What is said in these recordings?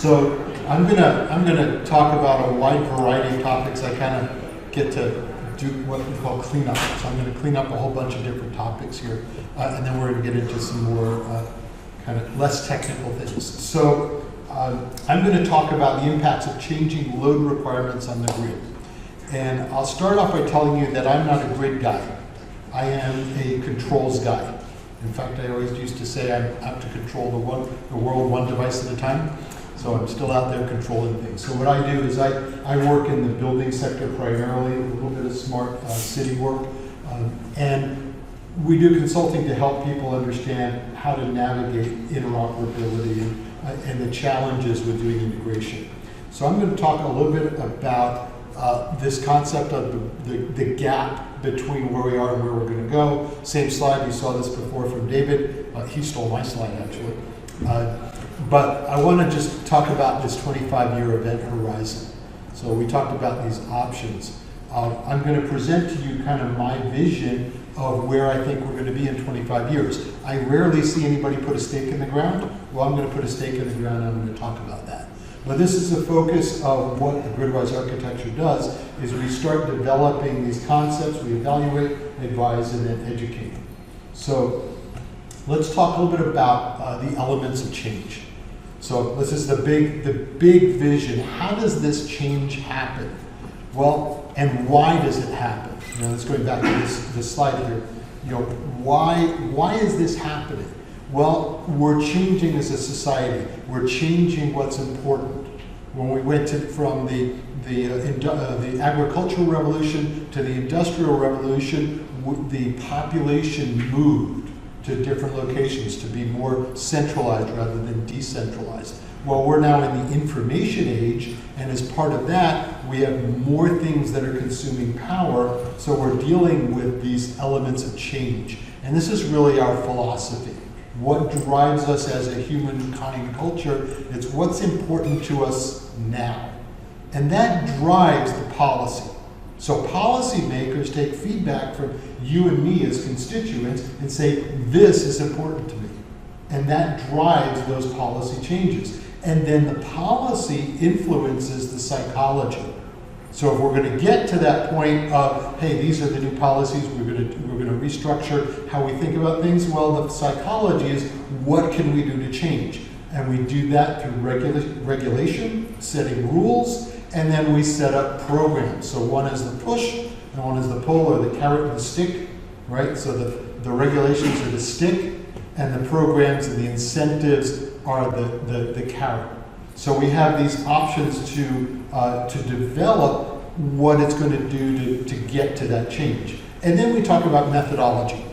So I'm gonna talk about a wide variety of topics. I kind of get to do what we call cleanup. So I'm going to clean up a whole bunch of different topics here, and then we're going to get into some more kind of less technical things. So I'm going to talk about the impacts of changing load requirements on the grid. And I'll start off by telling you that I'm not a grid guy. I am a controls guy. In fact, I always used to say I'm out to control the world one device at a time. So I'm still out there controlling things. So what I do is I work in the building sector primarily, a little bit of smart city work. And we do consulting to help people understand how to navigate interoperability and the challenges with doing integration. So I'm going to talk a little bit about this concept of the gap between where we are and where we're going to go. Same slide, you saw this before from David. He stole my slide, actually. But I want to just talk about this 25-year event horizon. So we talked about these options. I'm going to present to you kind of my vision of where I think we're going to be in 25 years. I rarely see anybody put a stake in the ground. Well, I'm going to put a stake in the ground, and I'm going to talk about that. But this is the focus of what the grid-wise architecture does, is we start developing these concepts, we evaluate, advise, and then educate. So let's talk a little bit about the elements of change. So this is the big vision. How does this change happen? Well, and why does it happen? You know, let's go back to this slide here. You know, why is this happening? Well, we're changing as a society. We're changing what's important. When we went from the agricultural revolution to the industrial revolution, the population moved to different locations to be more centralized rather than decentralized. Well, we're now in the information age, and as part of that, we have more things that are consuming power, so we're dealing with these elements of change. And this is really our philosophy. What drives us as a humankind culture, it's what's important to us now. And that drives the policy. So policymakers take feedback from you and me as constituents and say, this is important to me. And that drives those policy changes. And then the policy influences the psychology. So if we're going to get to that point of, hey, these are the new policies, we're going to restructure how we think about things, well, the psychology is, what can we do to change? And we do that through regulation, setting rules, and then we set up programs. So one is the push, and one is the pull, or the carrot and the stick, right? So the regulations are the stick, and the programs and the incentives are the carrot. So we have these options to develop what it's going to do to get to that change. And then we talk about methodology.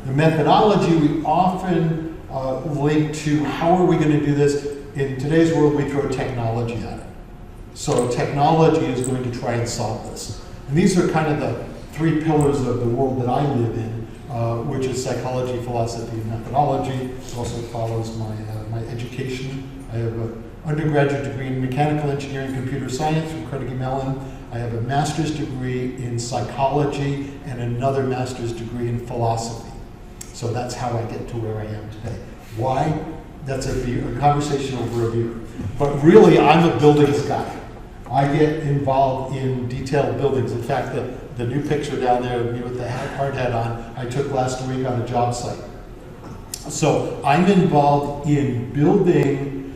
The methodology we often link to how are we going to do this. In today's world, we throw technology at it. So technology is going to try and solve this. And these are kind of the three pillars of the world that I live in, which is psychology, philosophy, and methodology. It also follows my education. I have an undergraduate degree in mechanical engineering, computer science from Carnegie Mellon. I have a master's degree in psychology and another master's degree in philosophy. So that's how I get to where I am today. Why? That's a conversation over a beer. But really, I'm a buildings guy. I get involved in detailed buildings. In fact, the new picture down there of me with the hard hat on, I took last week on a job site. So I'm involved in building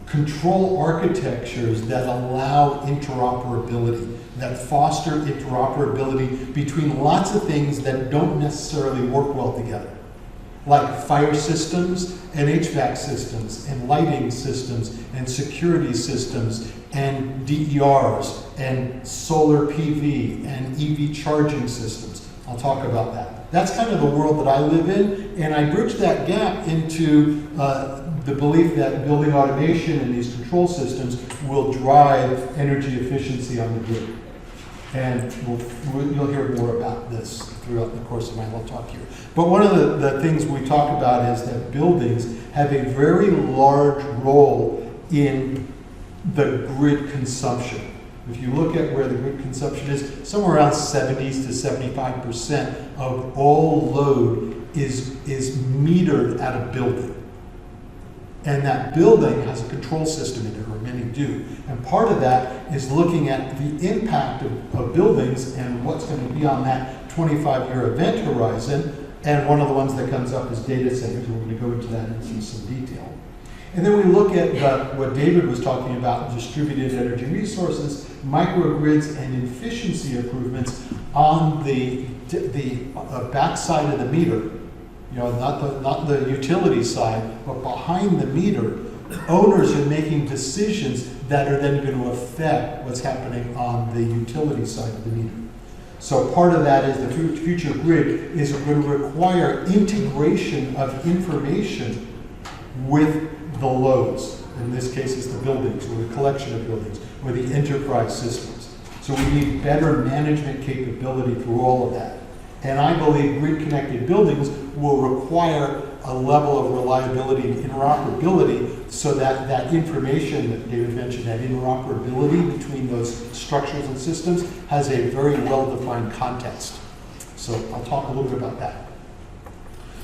control architectures that allow interoperability, that foster interoperability between lots of things that don't necessarily work well together, like fire systems and HVAC systems and lighting systems and security systems and DERs and solar PV and EV charging systems. I'll talk about that. That's kind of the world that I live in, and I bridge that gap into the belief that building automation and these control systems will drive energy efficiency on the grid. And you'll hear more about this throughout the course of my little talk here. But one of the things we talk about is that buildings have a very large role in the grid consumption. If you look at where the grid consumption is, somewhere around 70 to 75% of all load is metered at a building. And that building has a control system in it, or many do. And part of that is looking at the impact of buildings and what's going to be on that 25-year event horizon. And one of the ones that comes up is data centers. We're going to go into that in some detail. And then we look at what David was talking about, distributed energy resources, microgrids, and efficiency improvements on the backside of the meter. You know, not the utility side, but behind the meter. Owners are making decisions that are then going to affect what's happening on the utility side of the meter. So part of that is the future grid is going to require integration of information with the loads. In this case, it's the buildings, or the collection of buildings, or the enterprise systems. So we need better management capability through all of that. And I believe grid-connected buildings will require a level of reliability and interoperability so that that information that David mentioned, that interoperability between those structures and systems, has a very well-defined context. So I'll talk a little bit about that.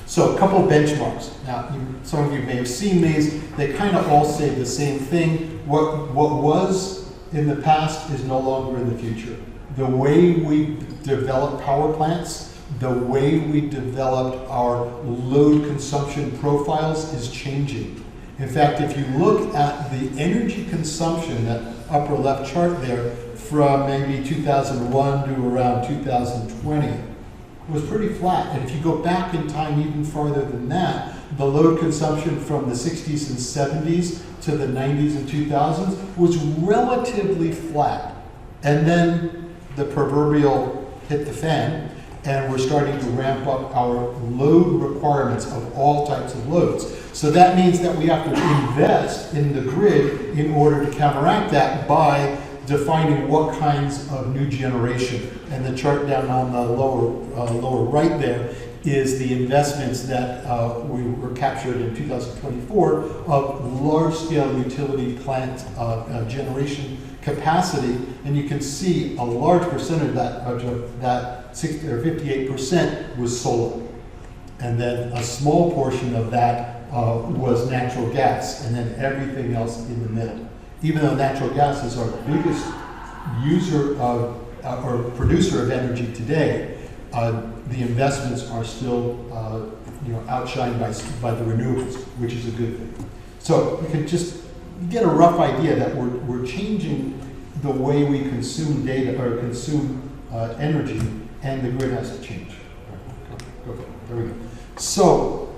So a couple of benchmarks. Now, some of you may have seen these. They kind of all say the same thing. What was in the past is no longer in the future. The way we develop power plants, the way we developed our load consumption profiles is changing. In fact, if you look at the energy consumption, that upper left chart there, from maybe 2001 to around 2020, was pretty flat. And if you go back in time even farther than that, the load consumption from the 60s and 70s to the 90s and 2000s was relatively flat. And then the proverbial hit the fan, and we're starting to ramp up our load requirements of all types of loads. So that means that we have to invest in the grid in order to counteract that by defining what kinds of new generation. And the chart down on the lower right there is the investments that we were captured in 2024 of large-scale utility plant generation capacity, and you can see a large percentage of that 60 or 58% was solar, and then a small portion of that was natural gas, and then everything else in the middle. Even though natural gas is our biggest user of or producer of energy today, the investments are still outshined by the renewables, which is a good thing. So you can just get a rough idea that we're changing the way we consume data or consume energy, and the grid has to change. There we go. So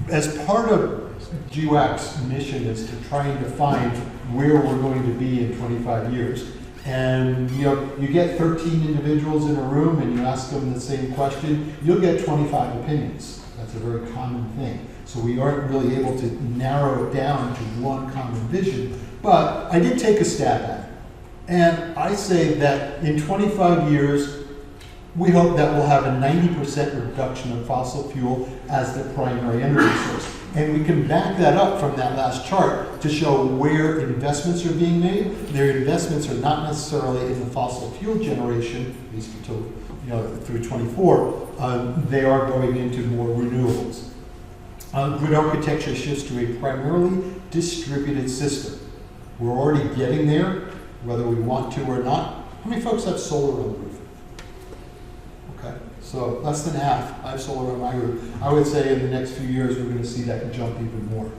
as part of GWAC's mission is to try and define where we're going to be in 25 years. And you get 13 individuals in a room and you ask them the same question, you'll get 25 opinions. That's a very common thing. So we aren't really able to narrow it down to one common vision. But I did take a stab at it. And I say that in 25 years, we hope that we'll have a 90% reduction of fossil fuel as the primary energy source. And we can back that up from that last chart to show where investments are being made. Their investments are not necessarily in the fossil fuel generation, at least until through 24. They are going into more renewables. Grid architecture shifts to a primarily distributed system. We're already getting there, whether we want to or not. How many folks have solar on the roof? Okay, so less than half. I have solar on my roof. I would say in the next few years we're going to see that jump even more.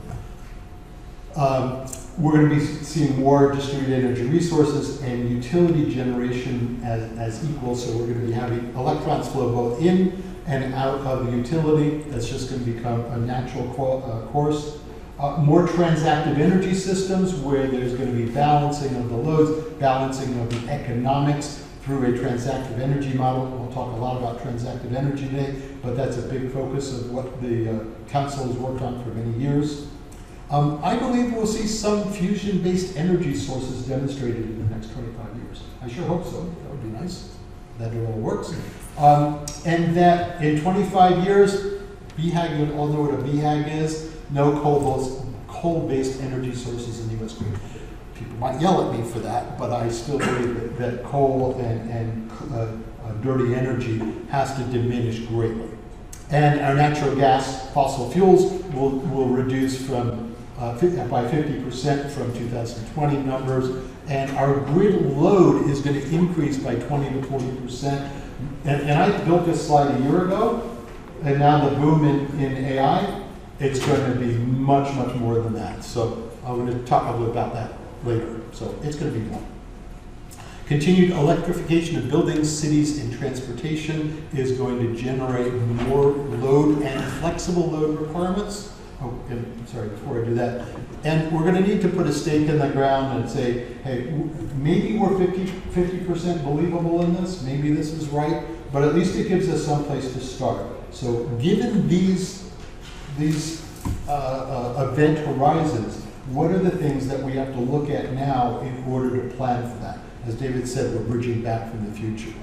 We're going to be seeing more distributed energy resources and utility generation as equal. So we're going to be having electrons flow both in and out of the utility. That's just going to become a natural course. More transactive energy systems where there's going to be balancing of the loads, balancing of the economics through a transactive energy model. We'll talk a lot about transactive energy today, but that's a big focus of what the council has worked on for many years. I believe we'll see some fusion-based energy sources demonstrated in the next 25 years. I sure hope so. That would be nice, that it all works. And that in 25 years, BHAG, you all know what a BHAG is, no coal-based energy sources in the U.S. grid. People might yell at me for that, but I still believe that coal and dirty energy has to diminish greatly. And our natural gas, fossil fuels, will reduce from by 50% from 2020 numbers, and our grid load is going to increase by 20 to 40%. And I built this slide a year ago, and now the boom in AI, it's going to be much, much more than that. So I'm going to talk a little about that later. So it's going to be more. Continued electrification of buildings, cities, and transportation is going to generate more load and flexible load requirements. Oh, and sorry, before I do that. And we're going to need to put a stake in the ground and say, hey, maybe we're 50% believable in this, maybe this is right, but at least it gives us some place to start. So given these event horizons, what are the things that we have to look at now in order to plan for that? As David said, we're bridging back from the future.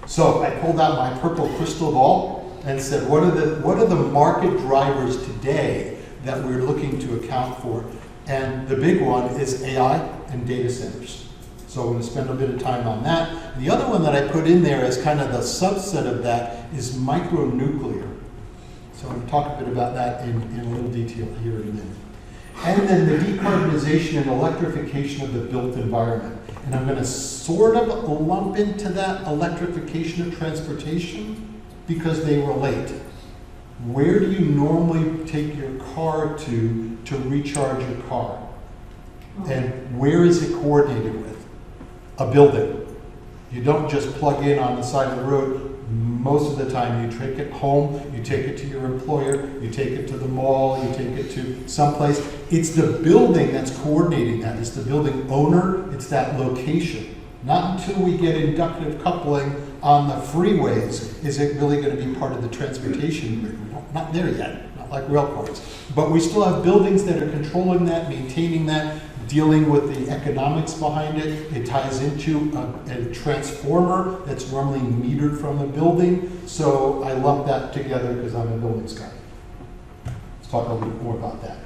So I pulled out my purple crystal ball and said, what are the market drivers today that we're looking to account for? And the big one is AI and data centers. So I'm going to spend a bit of time on that. The other one that I put in there as kind of the subset of that is micronuclear. So I'm going to talk a bit about that in a little detail here in a minute. And then the decarbonization and electrification of the built environment. And I'm going to sort of lump into that electrification of transportation because they relate. Where do you normally take your car to recharge your car? And where is it coordinated with? A building. You don't just plug in on the side of the road. Most of the time you take it home, you take it to your employer, you take it to the mall, you take it to someplace. It's the building that's coordinating that. It's the building owner, it's that location. Not until we get inductive coupling on the freeways is it really going to be part of the transportation grid. We're not there yet, not like rail cars. But we still have buildings that are controlling that, maintaining that, dealing with the economics behind it. It ties into a transformer that's normally metered from a building. So I lump that together because I'm a buildings guy. Let's talk a little bit more about that.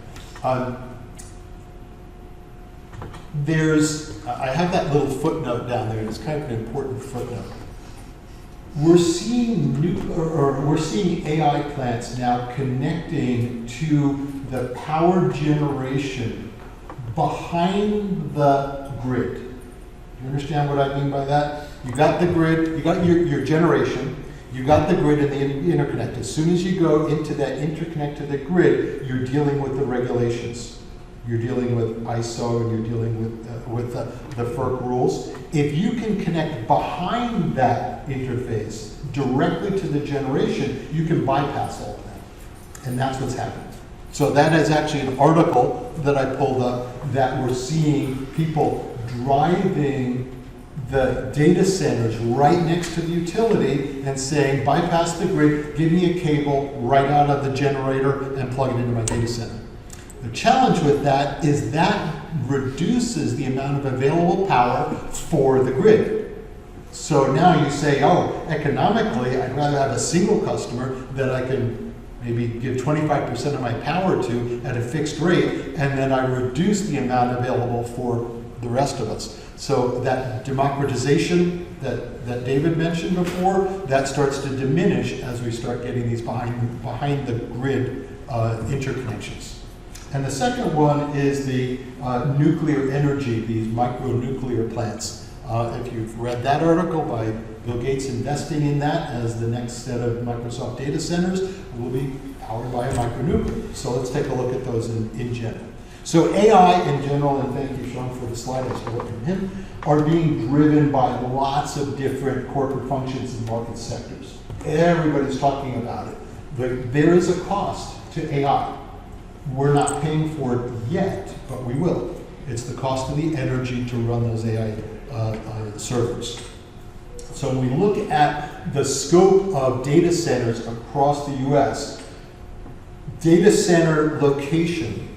I have that little footnote down there. It's kind of an important footnote. We're seeing AI plants now connecting to the power generation behind the grid. You understand what I mean by that? You got the grid, you got your generation, you got the grid and the interconnect. As soon as you go into that interconnect to the grid, you're dealing with the regulations. You're dealing with ISO and you're dealing with the FERC rules. If you can connect behind that interface directly to the generation, you can bypass all of that. And that's what's happening. So that is actually an article that I pulled up that we're seeing people driving the data centers right next to the utility and saying, bypass the grid, give me a cable right out of the generator and plug it into my data center. The challenge with that is that reduces the amount of available power for the grid. So now you say, oh, economically, I'd rather have a single customer that I can maybe give 25% of my power to at a fixed rate, and then I reduce the amount available for the rest of us. So that democratization that David mentioned before, that starts to diminish as we start getting these behind the grid interconnections. And the second one is the nuclear energy, these micronuclear plants. If you've read that article by Bill Gates investing in that as the next set of Microsoft data centers, will be powered by a micronuclear. So let's take a look at those in general. So AI in general, and thank you, Sean, for the slide, I stole it from him, are being driven by lots of different corporate functions and market sectors. Everybody's talking about it. But there is a cost to AI. We're not paying for it yet, but we will. It's the cost of the energy to run those AI servers. So when we look at the scope of data centers across the US, data center location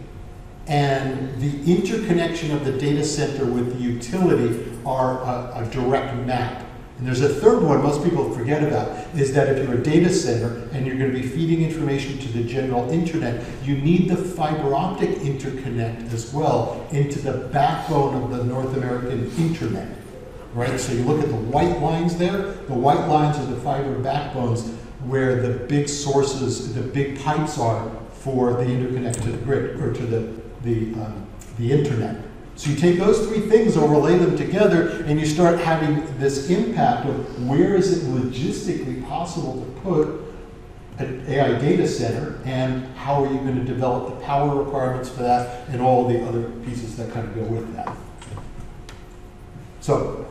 and the interconnection of the data center with the utility are a direct map. And there's a third one most people forget about, is that if you're a data center and you're going to be feeding information to the general internet, you need the fiber optic interconnect as well into the backbone of the North American internet, right? So you look at the white lines there, the white lines are the fiber backbones where the big sources, the big pipes are for the interconnect to the grid, or to the internet. So you take those three things, overlay them together, and you start having this impact of where is it logistically possible to put an AI data center, and how are you going to develop the power requirements for that, and all the other pieces that kind of go with that. So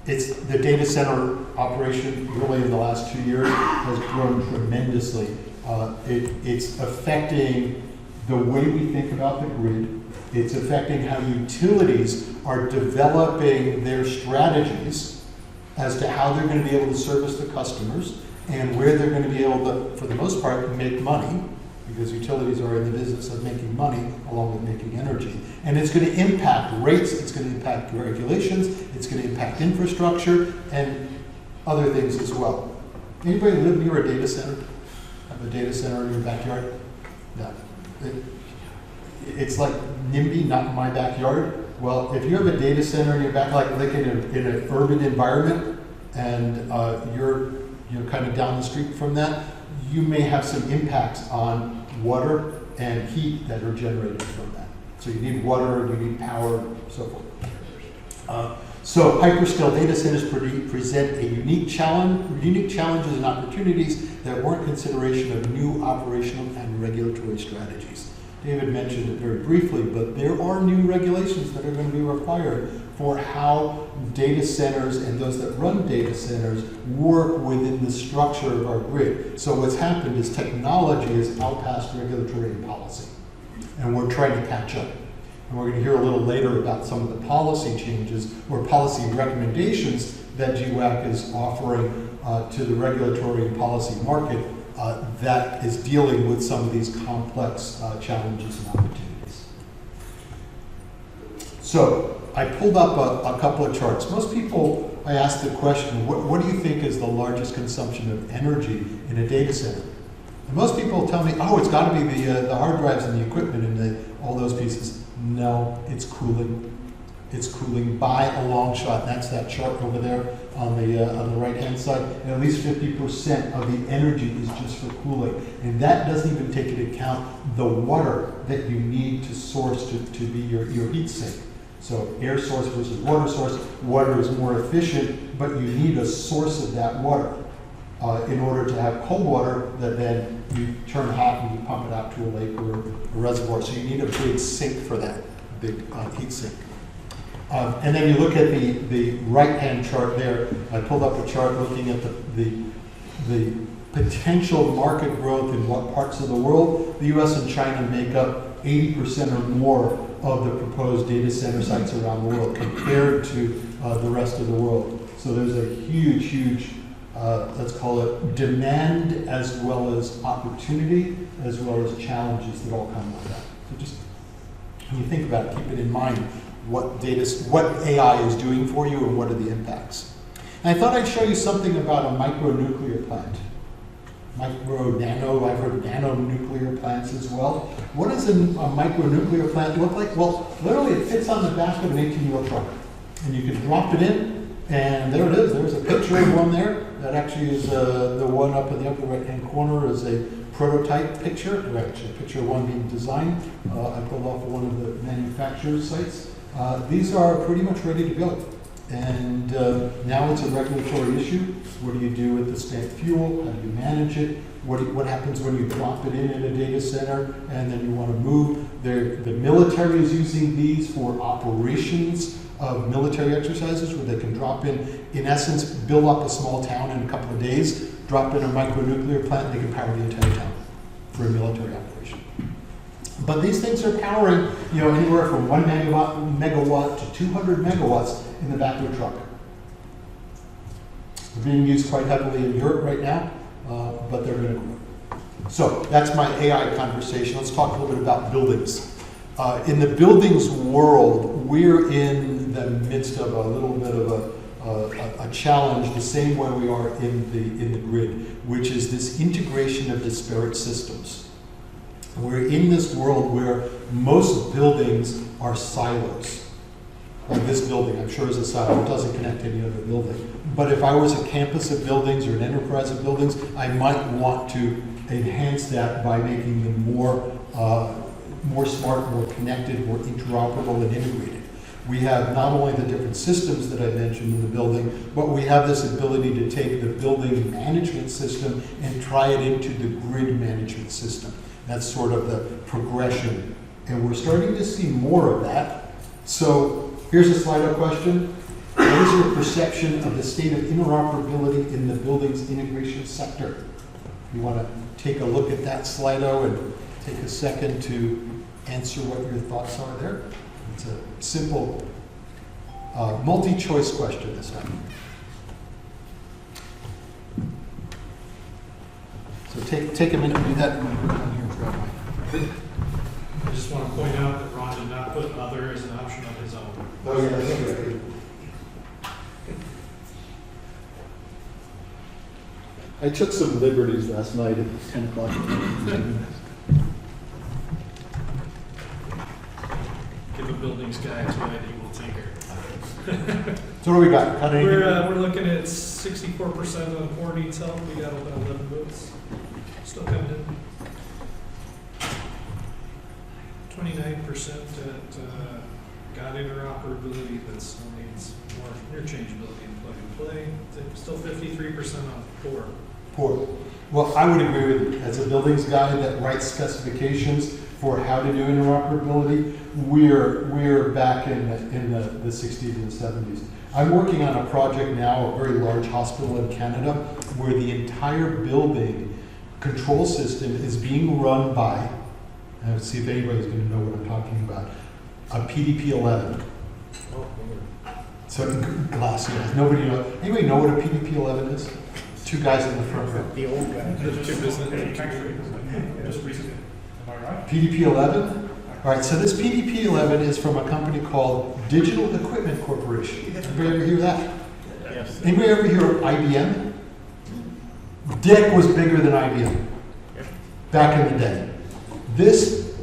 it's the data center operation really in the last 2 years has grown tremendously. It's affecting the way we think about the grid. It's affecting how utilities are developing their strategies as to how they're going to be able to service the customers, and where they're going to be able to, for the most part, make money, because utilities are in the business of making money along with making energy. And it's going to impact rates, it's going to impact regulations, it's going to impact infrastructure, and other things as well. Anybody live near a data center? Have a data center in your backyard? No. It's like NIMBY, not in my backyard. Well, if you have a data center in your back, like in an urban environment, and you're kind of down the street from that, you may have some impacts on water and heat that are generated from that. So you need water, you need power, so forth. So hyperscale data centers present a unique challenges and opportunities that warrant consideration of new operational and regulatory strategies. David mentioned it very briefly, but there are new regulations that are going to be required for how data centers and those that run data centers work within the structure of our grid. So what's happened is technology has outpaced regulatory and policy, and we're trying to catch up. And we're going to hear a little later about some of the policy changes or policy recommendations that GWAC is offering to the regulatory and policy market that is dealing with some of these complex challenges and opportunities. So I pulled up a couple of charts. Most people, I ask the question, what do you think is the largest consumption of energy in a data center? And most people tell me, oh, it's got to be the hard drives and the equipment and all those pieces. No, it's cooling. It's cooling by a long shot. That's that chart over there on the right-hand side. And at least 50% of the energy is just for cooling. And that doesn't even take into account the water that you need to source to be your heat sink. So air source versus water source. Water is more efficient, but you need a source of that water in order to have cold water that then you turn hot and you pump it out to a lake or a reservoir. So you need a big sink for that, a big heat sink. And then you look at the right-hand chart there. I pulled up a chart looking at the potential market growth in what parts of the world. The US and China make up 80% or more of the proposed data center sites around the world compared to the rest of the world. So there's a huge, let's call it demand as well as opportunity, as well as challenges that all come with that. So just when you think about it, keep it in mind what AI is doing for you and what are the impacts. And I thought I'd show you something about a micronuclear plant. I've heard nano-nuclear plants as well. What does a micronuclear plant look like? Well, literally it fits on the back of an 18-wheel truck. And you can drop it in, and there it is. There's a picture of one there. That actually is the one up in the upper right-hand corner is a prototype picture, or actually a picture of one being designed. I pulled off one of the manufacturer's sites. These are pretty much ready to go. And now it's a regulatory issue. What do you do with the spent fuel? How do you manage it? What happens when you drop it in a data center and then you want to move? The military is using these for operations of military exercises where they can drop in essence, build up a small town in a couple of days, drop in a micronuclear plant, and they can power the entire town for a military operation. But these things are powering, anywhere from 1 megawatt to 200 megawatts in the back of a truck. They're being used quite heavily in Europe right now, but they're going to grow. So that's my AI conversation. Let's talk a little bit about buildings. In the buildings world, we're in the midst of a little bit of a challenge, the same way we are in the grid, which is this integration of disparate systems. We're in this world where most buildings are silos. Like this building, I'm sure is a silo. It doesn't connect to any other building. But if I was a campus of buildings or an enterprise of buildings, I might want to enhance that by making them more smart, more connected, more interoperable and integrated. We have not only the different systems that I mentioned in the building, but we have this ability to take the building management system and try it into the grid management system. That's sort of the progression. And we're starting to see more of that. So here's a Slido question. What is your perception of the state of interoperability in the buildings integration sector? You want to take a look at that Slido and take a second to answer what your thoughts are there. It's a simple multi-choice question this time. So take a minute to do that. I just want to point out that Ron did not put other as an option of his own. Oh, yeah, that's right. I took some liberties last night at 10 o'clock. Give a buildings guy to an evil tinker. So what do we got? We're looking at 64% on poor needs help. We got about 11 votes. Still coming in. 29% that got interoperability, but still needs more interchangeability and plug and play. Still 53% on poor. Poor. Well, I would agree with you. As a buildings guy that writes specifications for how to do interoperability, we're back in the 60s and 70s. I'm working on a project now, a very large hospital in Canada, where the entire building control system is being run by, and let's see if anybody's going to know what I'm talking about, a PDP-11. So glass, yes. Nobody knows. Anybody know what a PDP-11 is? Two guys in the front row. The old guy. Just recently. Am I right? PDP-11? All right, so this PDP-11 is from a company called Digital Equipment Corporation. Anybody ever hear that? Yes. Anybody ever hear of IBM? DEC was bigger than IBM back in the day. This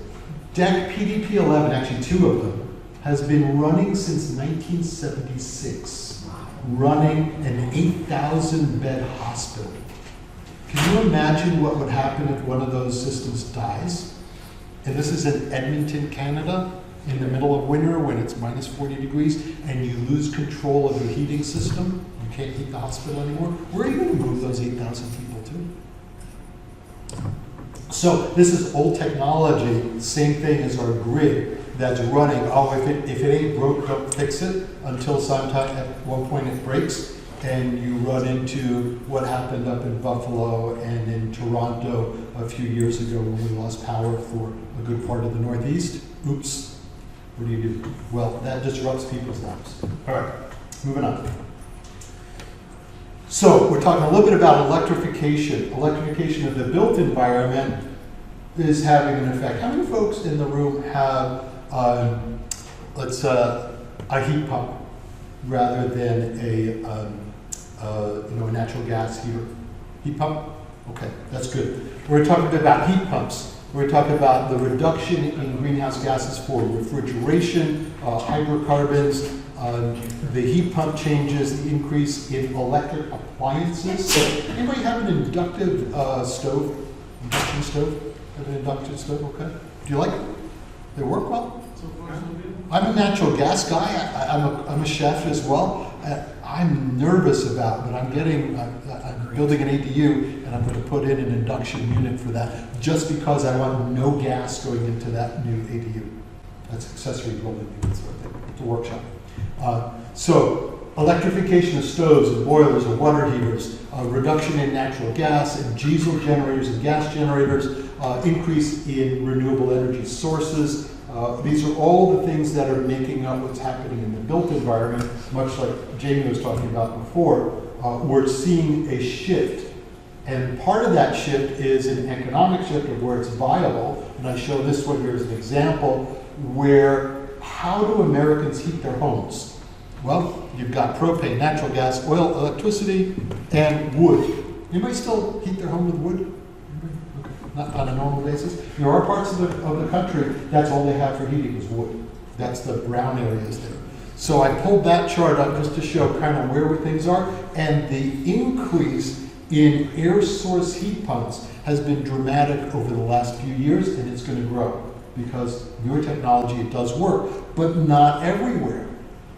DEC PDP-11, actually two of them, has been running since 1976, running an 8,000-bed hospital. Can you imagine what would happen if one of those systems dies? And this is in Edmonton, Canada, in the middle of winter when it's minus 40 degrees, and you lose control of your heating system. You can't heat the hospital anymore. Where are you going to move those 8,000 people to? So this is old technology, same thing as our grid that's running. Oh, if it ain't broke, don't fix it, until sometime at one point it breaks, and you run into what happened up in Buffalo and in Toronto a few years ago when we lost power for a good part of the Northeast. Oops, what do you do? Well, that disrupts people's lives. All right, moving on. So we're talking a little bit about electrification. Electrification of the built environment is having an effect. How many folks in the room have, a heat pump rather than a natural gas heater? Heat pump? Okay, that's good. We're talking about heat pumps. We're talking about the reduction in greenhouse gases for refrigeration, hydrocarbons, the heat pump changes, the increase in electric appliances. So, anybody have an inductive stove? Induction stove? Have an induction stove? Okay. Do you like it? They work well? I'm a natural gas guy. I'm a chef as well. I'm nervous about, but I'm building an ADU, and I'm going to put in an induction unit for that, just because I want no gas going into that new ADU. That's accessory building units, it's a workshop. So electrification of stoves and boilers and water heaters, reduction in natural gas and diesel generators and gas generators, increase in renewable energy sources. These are all the things that are making up what's happening in the built environment, much like Jamie was talking about before. We're seeing a shift. And part of that shift is an economic shift of where it's viable. And I show this one here as an example where how do Americans heat their homes? Well, you've got propane, natural gas, oil, electricity, and wood. Anybody still heat their home with wood? Okay. Not on a normal basis. There are parts of the country that's all they have for heating is wood. That's the brown areas there. So I pulled that chart up just to show kind of where things are, and the increase in air source heat pumps has been dramatic over the last few years, and it's going to grow because newer technology, it does work, but not everywhere.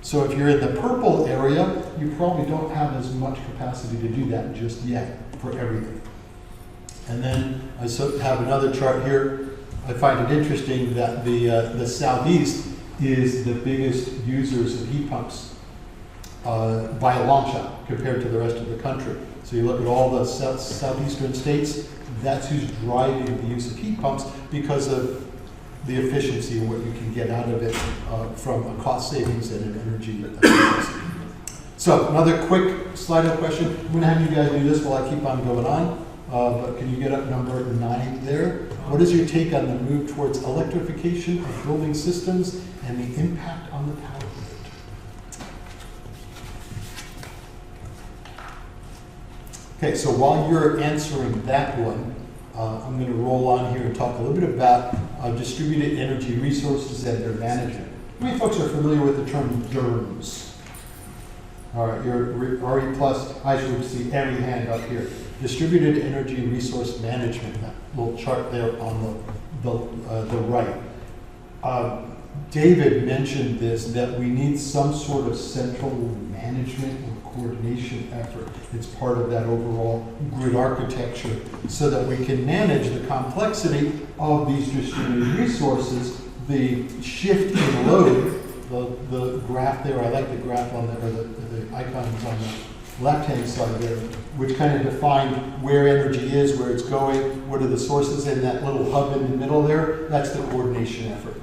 So if you're in the purple area, you probably don't have as much capacity to do that just yet for everything. And then I have another chart here. I find it interesting that the Southeast is the biggest users of heat pumps by a long shot compared to the rest of the country. So you look at all the southeastern states, that's who's driving the use of heat pumps because of the efficiency and what you can get out of it from a cost savings and an energy efficiency. So another quick Slido question. I'm going to have you guys do this while I keep on going on. But can you get up number 9 there? What is your take on the move towards electrification of building systems and the impact on the power grid? Okay, so while you're answering that one, I'm going to roll on here and talk a little bit about distributed energy resources and their management. How many folks are familiar with the term DERMS? All right, you're RE plus, I should see every hand up here. Distributed energy resource management, that little chart there on the right. David mentioned this, that we need some sort of central management or coordination effort. It's part of that overall grid architecture so that we can manage the complexity of these distributed resources, the shift in load, the graph there, I like the graph on there, or the icons on the left-hand side there, which kind of define where energy is, where it's going, what are the sources in that little hub in the middle there. That's the coordination effort.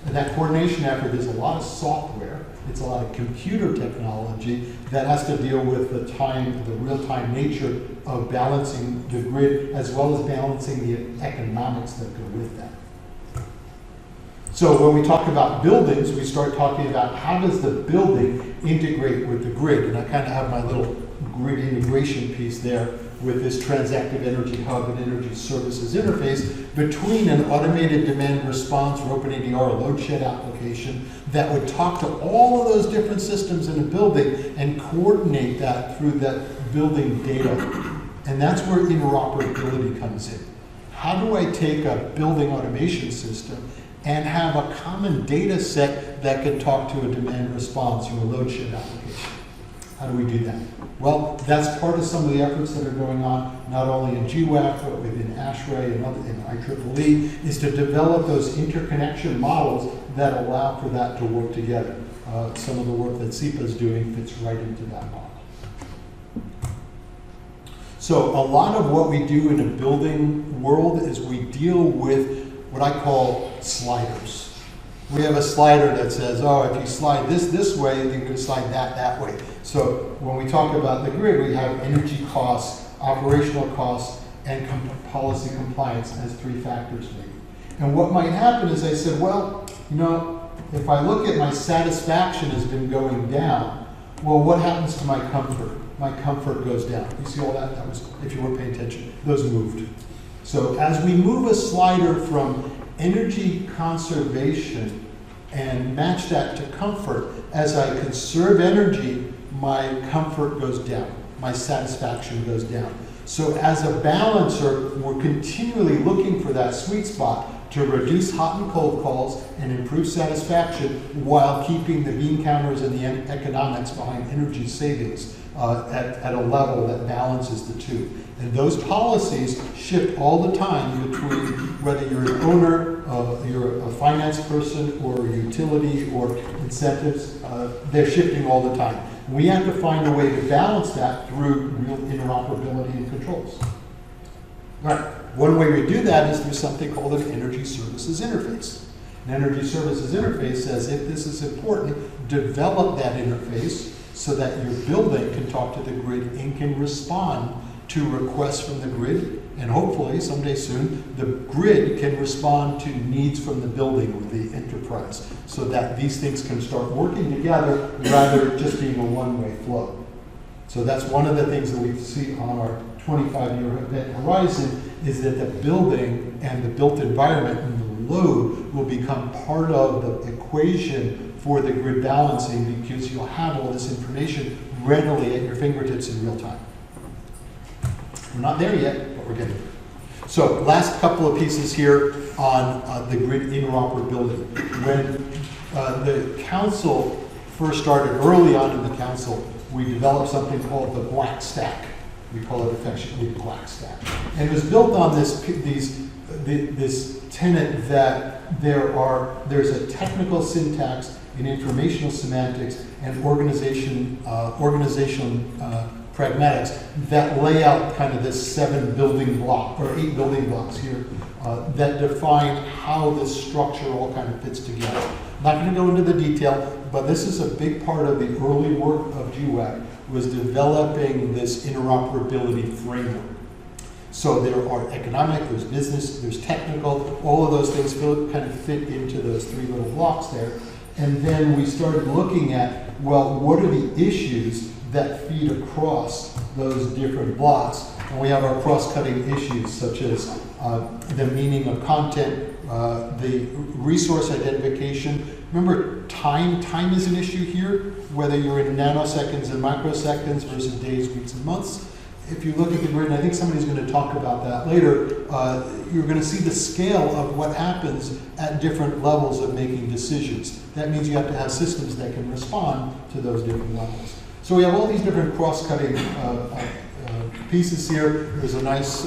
And that coordination effort is a lot of software. It's a lot of computer technology that has to deal with the real-time nature of balancing the grid, as well as balancing the economics that go with that. So when we talk about buildings, we start talking about how does the building integrate with the grid. And I kind of have my little grid integration piece there with this transactive energy hub and energy services interface between an automated demand response or OpenADR or load shed application that would talk to all of those different systems in a building and coordinate that through that building data. And that's where interoperability comes in. How do I take a building automation system and have a common data set that can talk to a demand response or a load shed application? How do we do that? Well, that's part of some of the efforts that are going on, not only in GWAC, but within ASHRAE and in IEEE, is to develop those interconnection models that allow for that to work together. Some of the work that SEPA is doing fits right into that model. So a lot of what we do in a building world is we deal with what I call sliders. We have a slider that says, oh, if you slide this way, then you're going to slide that way. So when we talk about the grid, we have energy costs, operational costs, and policy compliance as 3 factors maybe. And what might happen is I said, well, you know, if I look at my satisfaction has been going down, well, what happens to my comfort? My comfort goes down. You see all that? That was, if you weren't paying attention, those moved. So as we move a slider from energy conservation and match that to comfort, as I conserve energy, my comfort goes down, my satisfaction goes down. So as a balancer, we're continually looking for that sweet spot to reduce hot and cold calls and improve satisfaction while keeping the bean counters and the economics behind energy savings at a level that balances the two. And those policies shift all the time between whether you're an owner, you're a finance person, or a utility, or incentives. They're shifting all the time. We have to find a way to balance that through real interoperability and controls. Right. One way we do that is through something called an energy services interface. An energy services interface says if this is important, develop that interface so that your building can talk to the grid and can respond to requests from the grid, and hopefully someday soon the grid can respond to needs from the building or the enterprise, so that these things can start working together rather than just being a one-way flow. So that's one of the things that we see on our 25-year event horizon, is that the building and the built environment and the load will become part of the equation for the grid balancing, because you'll have all this information readily at your fingertips in real time. We're not there yet, but we're getting there. So last couple of pieces here on the grid interoperability. When the council first started, early on in the council, we developed something called the GWAC stack. We call it affectionately the GWAC stack. And it was built on this tenet that there's a technical syntax in informational semantics and organizational pragmatics that lay out kind of this 8 building blocks here that define how this structure all kind of fits together. I'm not going to go into the detail, but this is a big part of the early work of GWAC, was developing this interoperability framework. So there are economic, there's business, there's technical, all of those things kind of fit into those 3 little blocks there. And then we started looking at, well, what are the issues that feed across those different blocks? And we have our cross-cutting issues, such as the meaning of content, the resource identification. Remember, time is an issue here, whether you're in nanoseconds and microseconds versus days, weeks, and months. If you look at the grid, and I think somebody's going to talk about that later, you're going to see the scale of what happens at different levels of making decisions. That means you have to have systems that can respond to those different levels. So we have all these different cross-cutting pieces here. There's a nice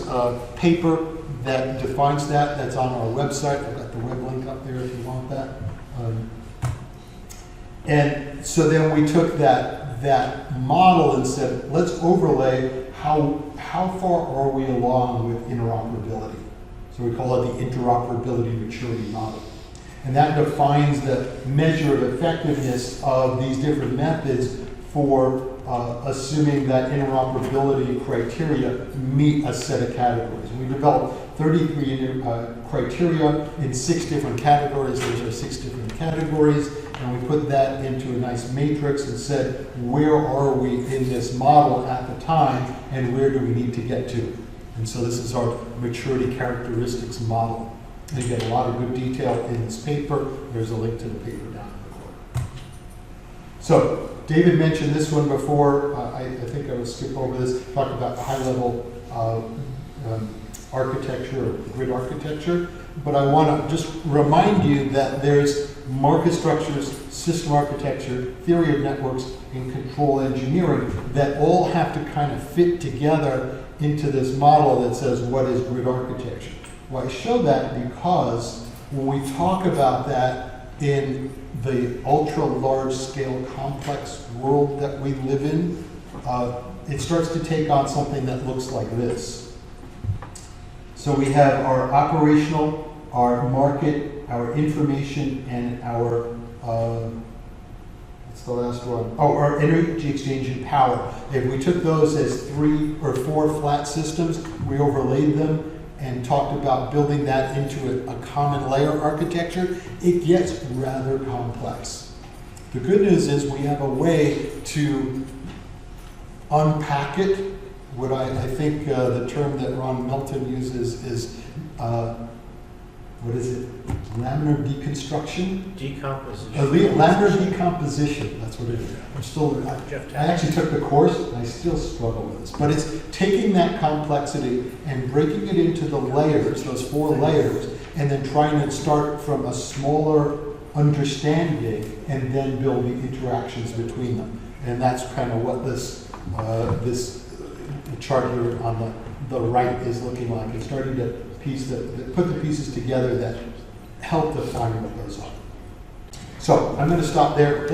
paper that defines that. That's on our website. I've got the web link up there if you want that. And so then we took that model and said, let's overlay how far are we along with interoperability. So we call it the interoperability maturity model. And that defines the measure of effectiveness of these different methods for assuming that interoperability criteria meet a set of categories. And we developed 33 criteria in 6 different categories. Those are 6 different categories. And we put that into a nice matrix and said, where are we in this model at the time, and where do we need to get to? And so this is our maturity characteristics model. And you get a lot of good detail in this paper. There's a link to the paper down in the corner. So David mentioned this one before. I think I will skip over this, talk about the high-level architecture, or grid architecture. But I want to just remind you that there's market structures, system architecture, theory of networks, and control engineering that all have to kind of fit together into this model that says, what is grid architecture? Well, I show that because when we talk about that in the ultra large scale complex world that we live in, it starts to take on something that looks like this. So we have our operational, our market, our information, and our, what's the last one? Oh, our energy exchange and power. If we took those as 3 or 4 flat systems, we overlaid them and talked about building that into a common layer architecture, it gets rather complex. The good news is we have a way to unpack it. What I think the term that Ron Milton uses is, what is it? Laminar deconstruction? Decomposition. Laminar decomposition, that's what it is. I actually took the course, and I still struggle with this. But it's taking that complexity and breaking it into the layers, those 4 layers, and then trying to start from a smaller understanding and then build the interactions between them. And that's kind of what this chart here on the right is looking like. It's starting to put the pieces together that help define what goes on. So I'm going to stop there.